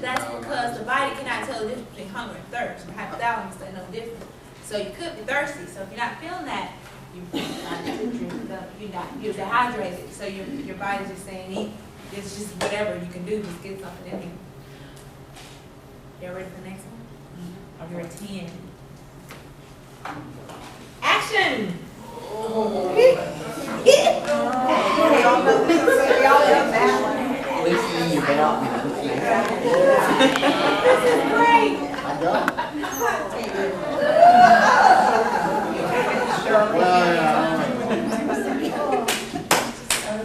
that's because the body cannot tell the difference between hunger and thirst. The hypothalamus doesn't know the difference. So you could be thirsty. So if you're not feeling that, you're dehydrated. So your body's just saying, eat. It's just whatever you can do, just get something in you. Y'all ready for the next one? Mm-hmm. You're a 10. Action! Oh. We all know that one. At least you belt. This is great. I don't.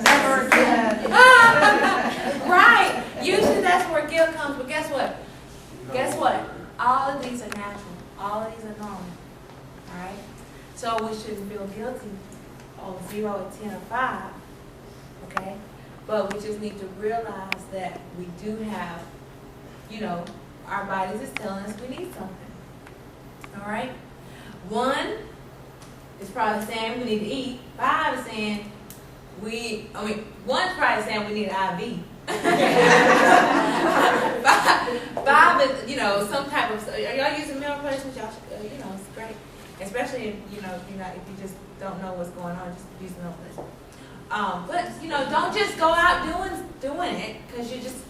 Never again. Right. Usually that's where guilt comes, but guess what? Guess what? All of these are natural. All of these are normal. Alright? So we shouldn't feel guilty on 0, 10, or 5. Okay? But we just need to realize that we do have, our bodies is telling us we need something. Alright? 1 is probably saying we need to eat. 5 is saying 1's probably saying we need an IV. 5 is, some type of, are y'all using meal replacements? Y'all should, it's great. Especially if, if you just don't know what's going on, just use meal replacement. But, don't just go out doing it, because you just,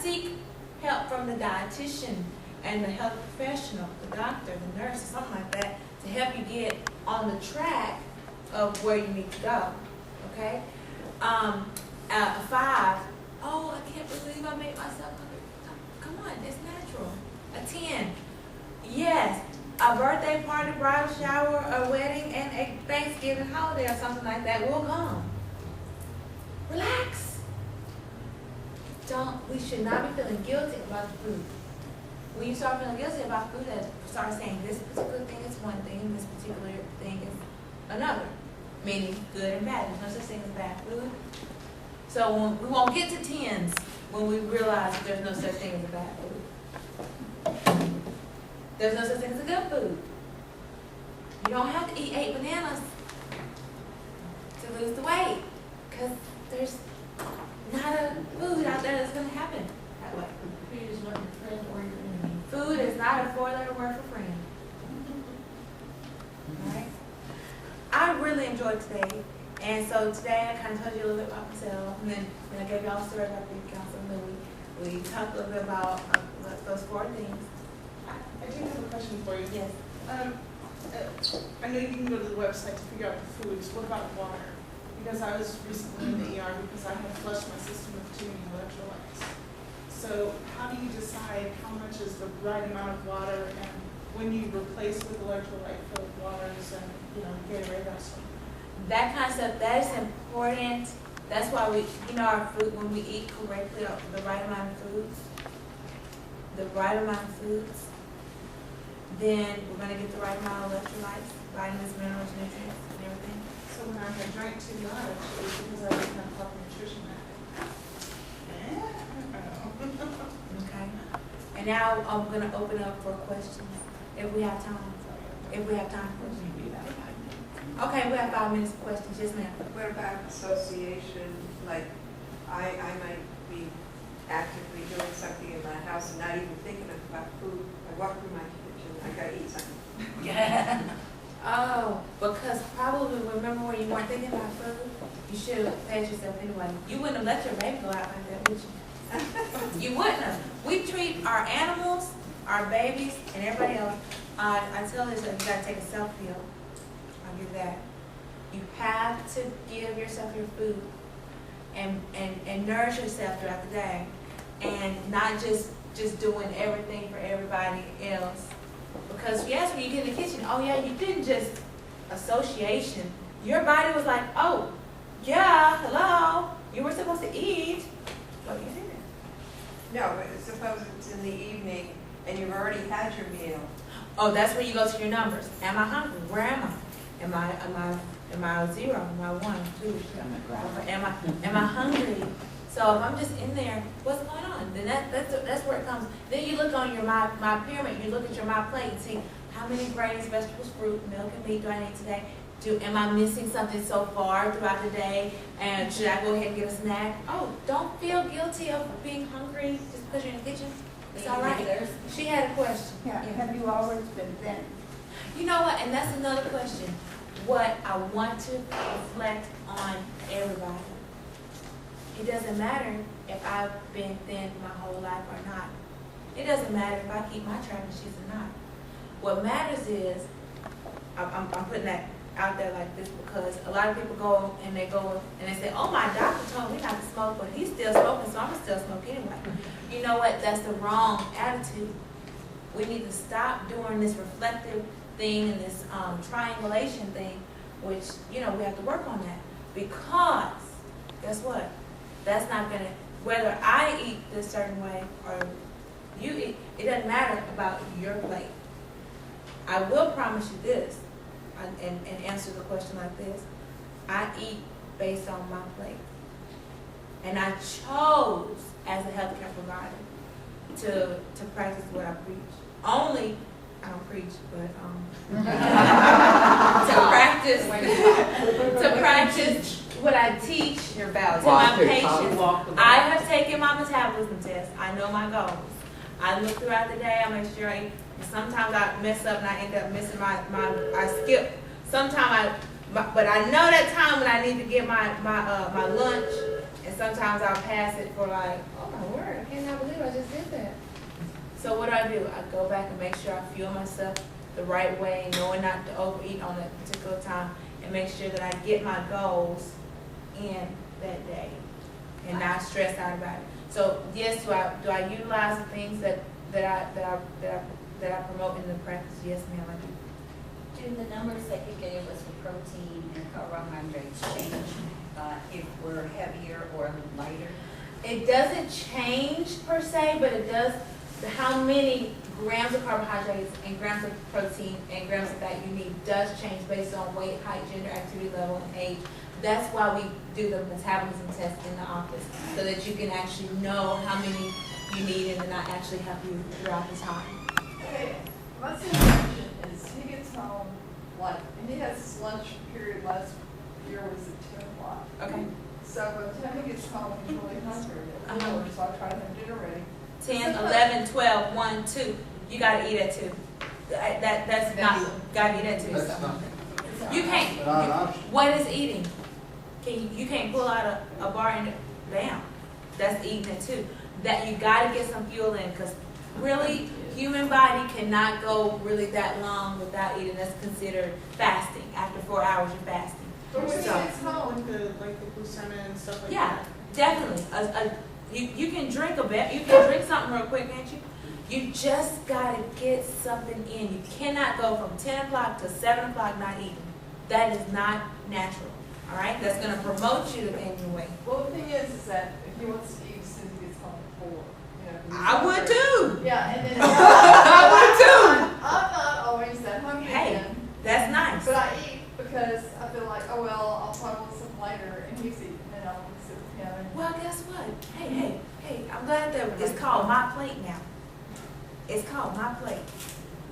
seek help from the dietitian and the health professional, the doctor, the nurse, or something like that, to help you get on the track of where you need to go. Okay? A 5, oh, I can't believe I made myself hungry. Come on, it's natural. A 10, yes, a birthday party, bridal shower, a wedding, and a Thanksgiving holiday or something like that will come. Relax. We should not be feeling guilty about the food. When you start feeling guilty about food, that start saying this particular thing is one thing, this particular thing is another. Meaning good and bad. There's no such thing as bad food. So we won't get to 10s when we realize that there's no such thing as a bad food. There's no such thing as a good food. You don't have to eat 8 bananas to lose the weight, because there's not a food out there that's going to happen that way. Food is not your friend or your enemy. Food is not a 4-letter word for friend. Alright? I really enjoyed today. And so today I kind of told you a little bit about myself, and then I gave y'all a story about the council, and then we talked a little bit about those 4 things. I do have a question for you. Yes. I know you can go to the website to figure out the foods. What about water? Because I was recently in the ER because I had flushed my system with too many electrolytes. So how do you decide how much is the right amount of water, and when you replace with electrolyte-filled waters and, Gatorade, that sort of thing? That kind of stuff, that is important. That's why we, our food, when we eat correctly, the right amount of foods, then we're going to get the right amount of electrolytes, vitamins, minerals, nutrients, and everything. So when I had drank too much, it was because I didn't have proper nutrition at it. Okay. And now I'm going to open up for questions, if we have time. If we have time for questions. Okay, we have 5 minutes for questions. Yes, ma'am. What about association? Like, I might be actively doing something in my house and not even thinking about food. I walk through my kitchen, I gotta eat something. Yeah. Oh, because probably remember when you weren't thinking about food, you should have fed yourself anyway. You wouldn't have let your baby go out like that, would you? You wouldn't have. We treat our animals, our babies, and everybody else. I tell you that you gotta take a self-pill. I'll give that. You have to give yourself your food and nourish yourself throughout the day, and not just doing everything for everybody else. Because yes, when you get in the kitchen, oh yeah, you didn't just association. Your body was like, oh yeah, hello, you were supposed to eat, but you didn't. No, but suppose it's in the evening and you've already had your meal. Oh, that's where you go to your numbers. Am I hungry? Where am I? Am I 0? Am I 1, 2? Am I hungry? So if I'm just in there, what's going on? Then that's where it comes. Then you look on your my pyramid. You look at your my plate and see how many grains, vegetables, fruit, milk, and meat do I need today. Am I missing something so far throughout the day? And should I go ahead and get a snack? Oh, don't feel guilty of being hungry just because you're in the kitchen. It's all right. She had a question. Yeah, have you always been thin? You know what? And that's another question. What I want to reflect on everybody. It doesn't matter if I've been thin my whole life or not. It doesn't matter if I keep my tracking sheets or not. What matters is, I'm putting that out there like this because a lot of people go and they say, oh, my doctor told me not to smoke, but he's still smoking, so I'm gonna still smoke anyway. You know what? That's the wrong attitude. We need to stop doing this reflective thing and this triangulation thing, which, you know, we have to work on that. Because, guess what? That's not gonna, whether I eat this certain way or you eat, it doesn't matter about your plate. I will promise you this, and answer the question like this. I eat based on my plate. And I chose, as a healthcare provider, to practice what I preach. Only, I don't preach, but to practice what I teach to my patients. I have taken my metabolism test. I know my goals. I look throughout the day. I make sure I eat. Sometimes I mess up and I end up missing I skip. Sometimes but I know that time when I need to get my lunch, and sometimes I'll pass it for like, oh my word, I cannot believe I just did that. So what do? I go back and make sure I fuel myself the right way, knowing not to overeat on that particular time, and make sure that I get my goals in that day and not stress out about it. So yes, do I utilize the things that I promote in the practice? Yes, ma'am, I do. Do the numbers that you gave us for protein and carbohydrates change if we're heavier or lighter? It doesn't change per se, but it does. How many grams of carbohydrates and grams of protein and grams of fat you need does change based on weight, height, gender, activity level, and age. That's why we do the metabolism test in the office, so that you can actually know how many you need and then I actually help you throughout the time. Okay, my situation is he gets home, like, and he has his lunch period last year was at 10 o'clock. Okay. So by the time he gets home, he's really hungry at 4, so I try to have dinner ready. 10, 11, 12, 1, 2. You gotta eat at 2. That's not, gotta eat at 2. That's not. You can't, what is eating? You can't pull out a bar and bam. That's eating at 2. That you gotta get some fuel in, because really, human body cannot go really that long without eating. That's considered fasting. After 4 hours, you're fasting. But when he So- gets home, like the glucina and stuff like Yeah, that. definitely. You can drink a bit. You can drink something real quick, can't you? You just gotta get something in. You cannot go from 10 o'clock to 7 o'clock not eating. That is not natural. All right, that's gonna promote you to gain your weight. Well, the thing is that if he wants to eat as soon as he gets home at 4, you know. 'cause he's I would hungry. too. Yeah, and then. I would too. I'm not always that hungry Hey, then. that's nice. But I eat because I feel like, oh, well, I'll probably want something later, and he's eating, and I'll sit with him. And Well, guess what? Hey, I'm glad that it's called My Plate now. It's called My Plate.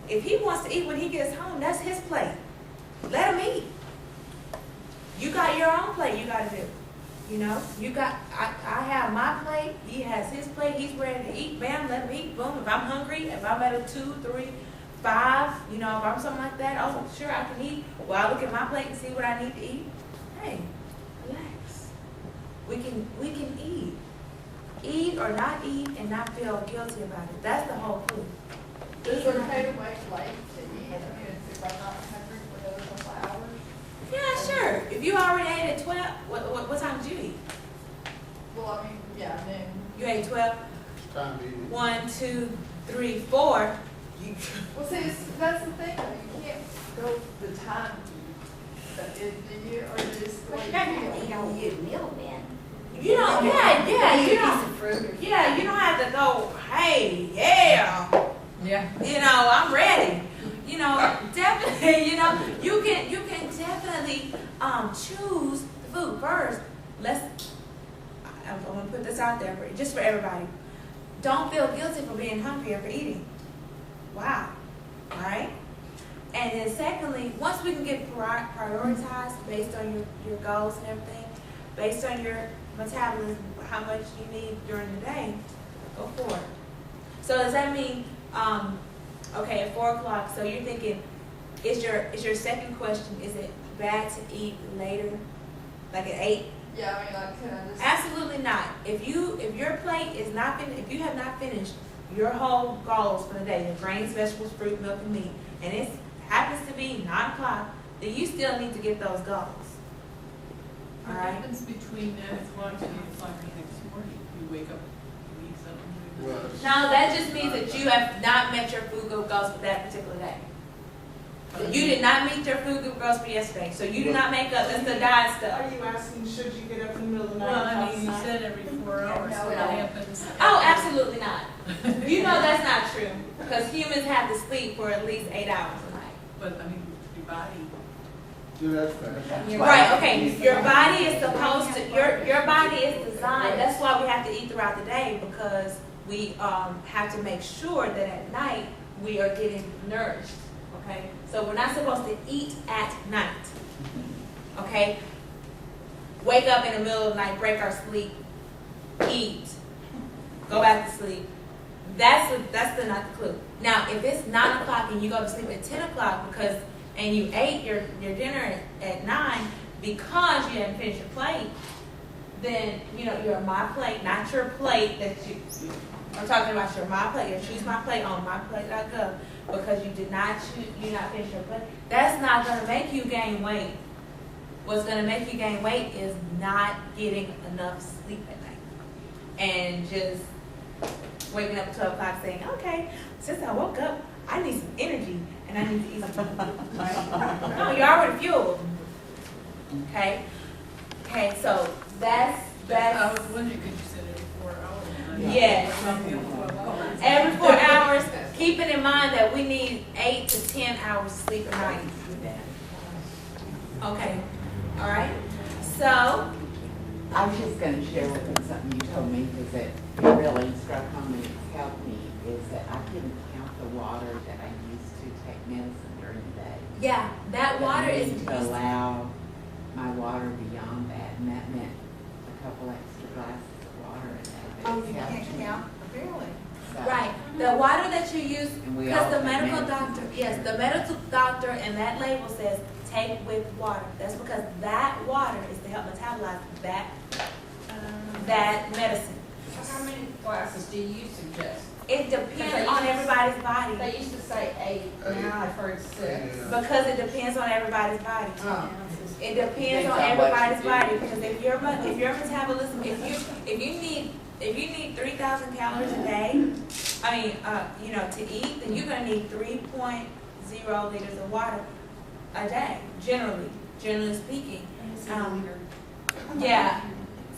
If he wants to eat when he gets home, that's his plate. Let him eat. You got your own plate you got to do. You know, I have my plate, he has his plate, he's ready to eat, bam, let him eat, boom. If I'm hungry, if I'm at a 2, 3, 5, you know, if I'm something like that, oh, sure, I can eat. Well, I look at my plate and see what I need to eat. Hey, relax. We can eat. Eat or not eat and not feel guilty about it. That's the whole clue. is it okay to wait late to eat? I mean, if I'm not hungry for another couple of hours? Yeah, sure. If you already ate at 12, what time did you eat? Well, I mean, yeah, noon. You ate 12? It's time to eat. 1, 2, 3, 4. You, Well, see, that's the thing, though, you can't go the time, but do you, or just the way you feel? You don't get a meal then. you know, yeah, Eat you a piece don't. of fruit or Yeah, you don't have to go, hey, yeah. You know, I'm ready. You know, definitely, you know, you can definitely choose the food first. I'm gonna put this out there just for everybody. Don't feel guilty for being hungry or for eating. Wow. All right? And then secondly, once we can get prioritized based on your goals and everything, based on your metabolism, how much you need during the day, go for it. So does that mean, okay, at 4 o'clock, so you're thinking, is your second question, is it bad to eat later, like at 8? Yeah, I mean, like, can I just? Absolutely not. If your plate is not if you have not finished your whole goals for the day, your grains, vegetables, fruit, milk, and meat, and it happens to be 9 o'clock, then you still need to get those goals. All What right? happens between 9 o'clock and 8 o'clock the next morning? You wake up, you eat something? Well, No, that just means that you have not met your food group goals for that particular day. You did not meet your food group goals for yesterday, so you do not make up. That's the diet stuff. Are you asking, should you get up in the middle of the night? Well, and I have mean, you snack? said every 4 hours, so what happens? Oh, absolutely not. You know that's not true, because humans have to sleep for at least 8 hours a night. But, I mean, your body, yeah, that's fair. Right, okay, your body is supposed to, your body is designed, that's why we have to eat throughout the day, because we have to make sure that at night we are getting nourished, okay? So we're not supposed to eat at night, okay? Wake up in the middle of the night, break our sleep, eat, go back to sleep. That's not the clue. Now, if it's 9 o'clock and you go to sleep at 10 o'clock and you ate your dinner at 9 because you hadn't finished your plate, then, you're my plate, not your plate I'm talking about your my plate, your choose my plate on myplate.gov, because you did not finish your plate. That's not going to make you gain weight. What's going to make you gain weight is not getting enough sleep at night. And just waking up at 12 o'clock saying, okay, since I woke up, I need some energy and I need to eat some food. Right? No, you're already fueled. Okay? Okay, so that's I was wondering, because you said every 4 hours. Yes. Maybe 12 hours. Every 4 hours, keeping in mind that we need 8 to 10 hours of sleep a night. Okay, all right. So, I was just gonna share with them something you told me, because it really struck home and it's helped me, is that I couldn't count the water that I used to take medicine during the day. yeah, that water I is need to allow my water beyond that, and that meant a couple extra glasses of water in that. Oh, It's you helped can't me. count, really? So- right. The water that you use, And we because all the take medical medicine. doctor, yes, the medical doctor and that label says take with water. That's because that water is to help metabolize that medicine. So how many glasses do you suggest? It depends on everybody's body. They used to say 8, now I've heard 6. Yeah. Because it depends on everybody's body. Oh. It depends on everybody's body, because if your metabolism, if you need 3,000 calories a day, to eat, then you're gonna need 3.0 liters of water a day, generally speaking. Yeah.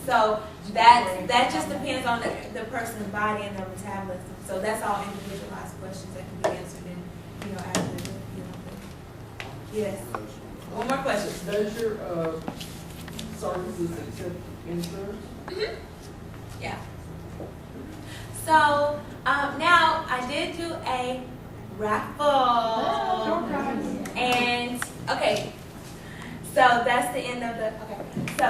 So that just depends on the person's body and their metabolism. So that's all individualized questions that can be answered in, after yes. One more question. Does your services accept insurance? Yeah. So now I did do a raffle, and okay. So that's the end of the. Okay. So